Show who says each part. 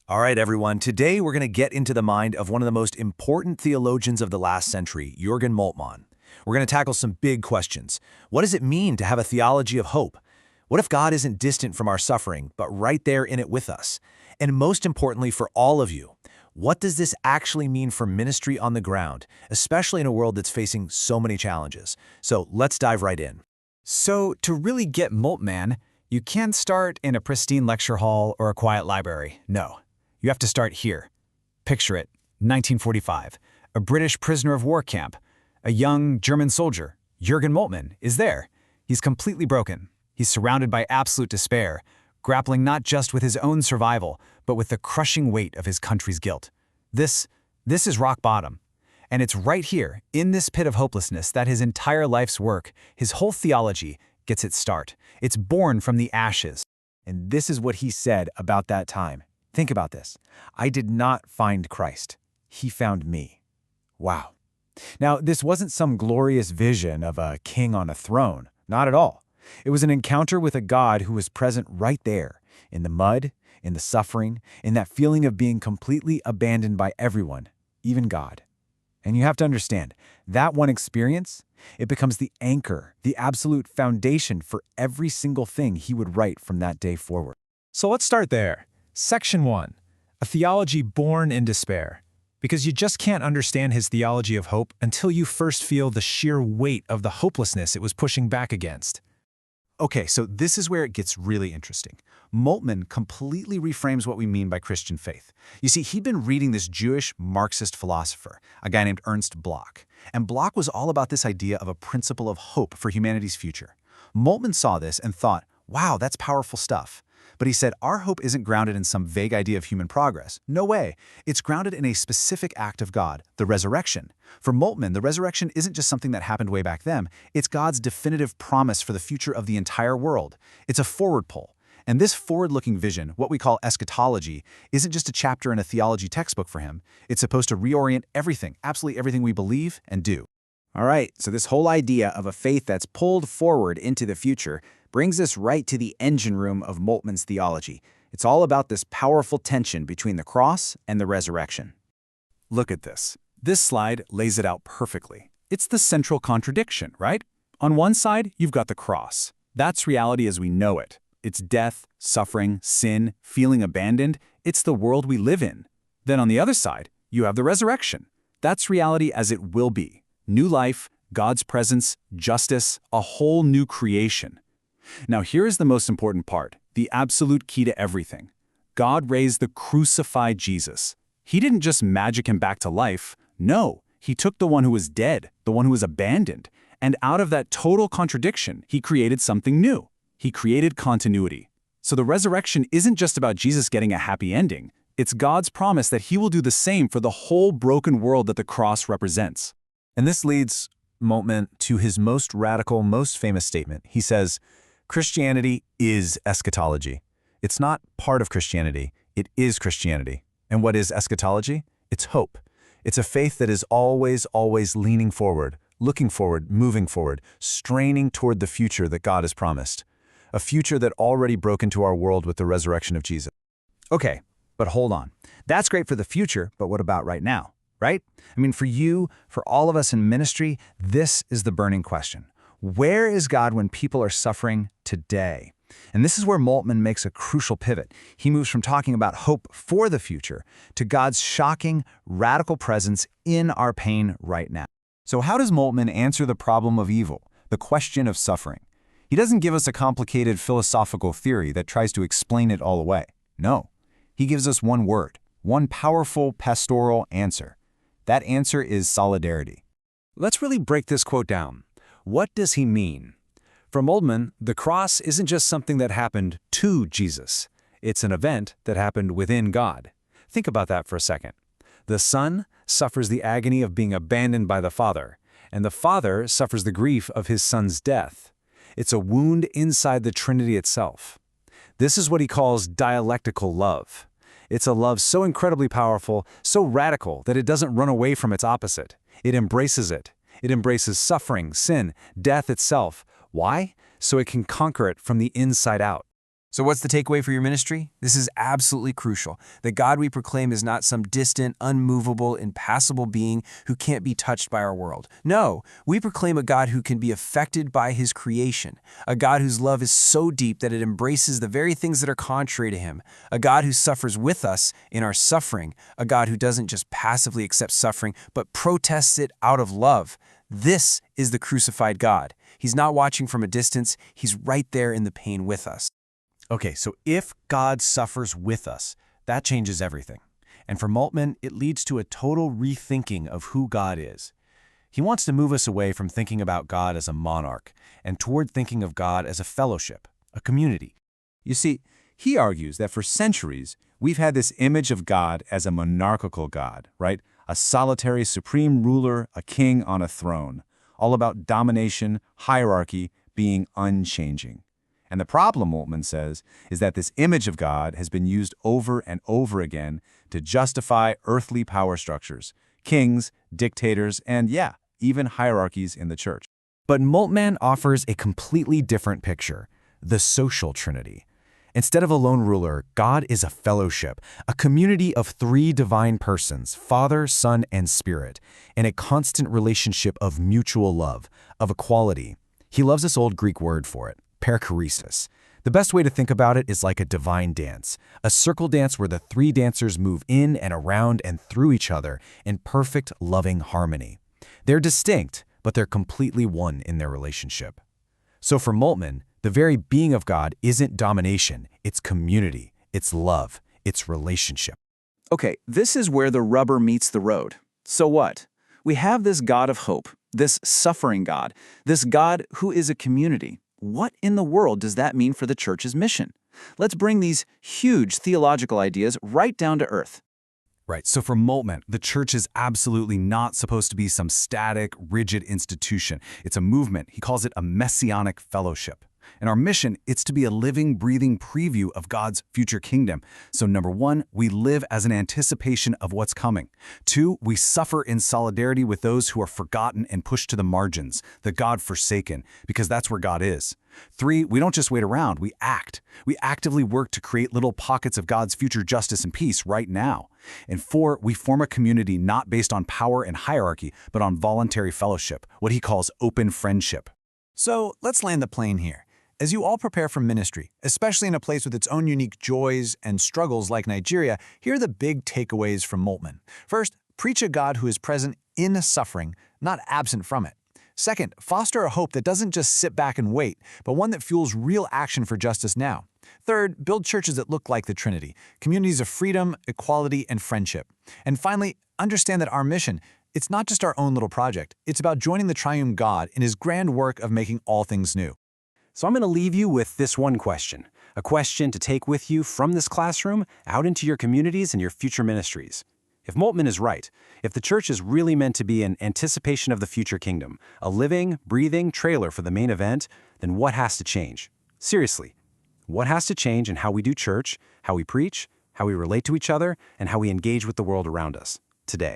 Speaker 1: All right, everyone. Today we're going to get into the mind of one of the most important theologians of the last century, Jürgen Moltmann. We're going to tackle some big questions. What does it mean to have a theology of hope? What if God isn't distant from our suffering, but right there in it with us? And most importantly for all of you, what does this actually mean for ministry on the ground, especially in a world that's facing so many challenges? So let's dive right in.
Speaker 2: So, to really get Moltmann, you can't start in a pristine lecture hall or a quiet library. No. You have to start here. Picture it, 1945. A British prisoner of war camp. A young German soldier, Jürgen Moltmann, is there. He's completely broken. He's surrounded by absolute despair, grappling not just with his own survival, but with the crushing weight of his country's guilt. This is rock bottom. And it's right here, in this pit of hopelessness, that his entire life's work, his whole theology, gets its start. It's born from the ashes.
Speaker 1: And this is what he said about that time. Think about this. I did not find Christ. He found me. Wow. Now, this wasn't some glorious vision of a king on a throne. Not at all. It was an encounter with a God who was present right there, in the mud, in the suffering, in that feeling of being completely abandoned by everyone, even God. And you have to understand, that one experience, it becomes the anchor, the absolute foundation for every single thing he would write from that day forward.
Speaker 3: So let's start there. Section 1. A theology born in despair. Because you just can't understand his theology of hope until you first feel the sheer weight of the hopelessness it was pushing back against.
Speaker 4: Okay, so this is where it gets really interesting. Moltmann completely reframes what we mean by Christian faith. You see, he'd been reading this Jewish Marxist philosopher, a guy named Ernst Bloch. And Bloch was all about this idea of a principle of hope for humanity's future. Moltmann saw this and thought, wow, that's powerful stuff. But he said, our hope isn't grounded in some vague idea of human progress. No way. It's grounded in a specific act of God, the resurrection. For Moltmann, the resurrection isn't just something that happened way back then. It's God's definitive promise for the future of the entire world. It's a forward pull. And this forward-looking vision, what we call eschatology, isn't just a chapter in a theology textbook for him. It's supposed to reorient everything, absolutely everything we believe and do.
Speaker 5: All right, so this whole idea of a faith that's pulled forward into the future brings us right to the engine room of Moltmann's theology. It's all about this powerful tension between the cross and the resurrection.
Speaker 4: Look at this. This slide lays it out perfectly. It's the central contradiction, right? On one side, you've got the cross. That's reality as we know it. It's death, suffering, sin, feeling abandoned. It's the world we live in. Then on the other side, you have the resurrection. That's reality as it will be. New life, God's presence, justice, a whole new creation. Now here is the most important part, the absolute key to everything. God raised the crucified Jesus. He didn't just magic him back to life. No, he took the one who was dead, the one who was abandoned, and out of that total contradiction, he created something new. He created continuity. So the resurrection isn't just about Jesus getting a happy ending. It's God's promise that he will do the same for the whole broken world that the cross represents.
Speaker 1: And this leads Moltmann to his most radical, most famous statement. He says, Christianity is eschatology. It's not part of Christianity, it is Christianity. And what is eschatology? It's hope. It's a faith that is always, always leaning forward, looking forward, moving forward, straining toward the future that God has promised. A future that already broke into our world with the resurrection of Jesus.
Speaker 5: Okay, but hold on. That's great for the future, but what about right now, right? I mean, for you, for all of us in ministry, this is the burning question. Where is God when people are suffering today? And this is where Moltmann makes a crucial pivot. He moves from talking about hope for the future to God's shocking, radical presence in our pain right now.
Speaker 1: So how does Moltmann answer the problem of evil, the question of suffering? He doesn't give us a complicated philosophical theory that tries to explain it all away. No, he gives us one word, one powerful pastoral answer. That answer is solidarity.
Speaker 3: Let's really break this quote down. What does he mean? For Moltmann, the cross isn't just something that happened to Jesus. It's an event that happened within God. Think about that for a second. The Son suffers the agony of being abandoned by the Father, and the Father suffers the grief of his Son's death. It's a wound inside the Trinity itself. This is what he calls dialectical love. It's a love so incredibly powerful, so radical that it doesn't run away from its opposite. It embraces it. It embraces suffering, sin, death itself. Why? So it can conquer it from the inside out.
Speaker 6: So what's the takeaway for your ministry? This is absolutely crucial. The God we proclaim is not some distant, unmovable, impassible being who can't be touched by our world. No, we proclaim a God who can be affected by his creation, a God whose love is so deep that it embraces the very things that are contrary to him, a God who suffers with us in our suffering, a God who doesn't just passively accept suffering, but protests it out of love. This is the crucified God. He's not watching from a distance. He's right there in the pain with us.
Speaker 1: Okay, so if God suffers with us, that changes everything. And for Moltmann, it leads to a total rethinking of who God is. He wants to move us away from thinking about God as a monarch and toward thinking of God as a fellowship, a community.
Speaker 4: You see, he argues that for centuries, we've had this image of God as a monarchical God, right? A solitary supreme ruler, a king on a throne, all about domination, hierarchy, being unchanging. And the problem, Moltmann says, is that this image of God has been used over and over again to justify earthly power structures, kings, dictators, and even hierarchies in the church.
Speaker 1: But Moltmann offers a completely different picture, the social trinity. Instead of a lone ruler, God is a fellowship, a community of three divine persons, Father, Son, and Spirit, in a constant relationship of mutual love, of equality. He loves this old Greek word for it, perichoresis. The best way to think about it is like a divine dance, a circle dance where the three dancers move in and around and through each other in perfect, loving harmony. They're distinct, but they're completely one in their relationship. So for Moltmann, the very being of God isn't domination, it's community, it's love, it's relationship.
Speaker 5: Okay, this is where the rubber meets the road. So what? We have this God of hope, this suffering God, this God who is a community. What in the world does that mean for the church's mission? Let's bring these huge theological ideas right down to earth.
Speaker 2: Right, so for Moltmann, the church is absolutely not supposed to be some static, rigid institution. It's a movement. He calls it a messianic fellowship. And our mission, it's to be a living, breathing preview of God's future kingdom. So number one, we live as an anticipation of what's coming. Two, we suffer in solidarity with those who are forgotten and pushed to the margins, the God-forsaken, because that's where God is. Three, we don't just wait around, we act. We actively work to create little pockets of God's future justice and peace right now. And four, we form a community not based on power and hierarchy, but on voluntary fellowship, what he calls open friendship.
Speaker 7: So let's land the plane here. As you all prepare for ministry, especially in a place with its own unique joys and struggles like Nigeria, here are the big takeaways from Moltmann. First, preach a God who is present in suffering, not absent from it. Second, foster a hope that doesn't just sit back and wait, but one that fuels real action for justice now. Third, build churches that look like the Trinity, communities of freedom, equality, and friendship. And finally, understand that our mission, it's not just our own little project. It's about joining the triune God in his grand work of making all things new.
Speaker 3: So I'm going to leave you with this one question, a question to take with you from this classroom out into your communities and your future ministries. If Moltmann is right, if the church is really meant to be an anticipation of the future kingdom, a living, breathing trailer for the main event, then what has to change? Seriously, what has to change in how we do church, how we preach, how we relate to each other, and how we engage with the world around us today?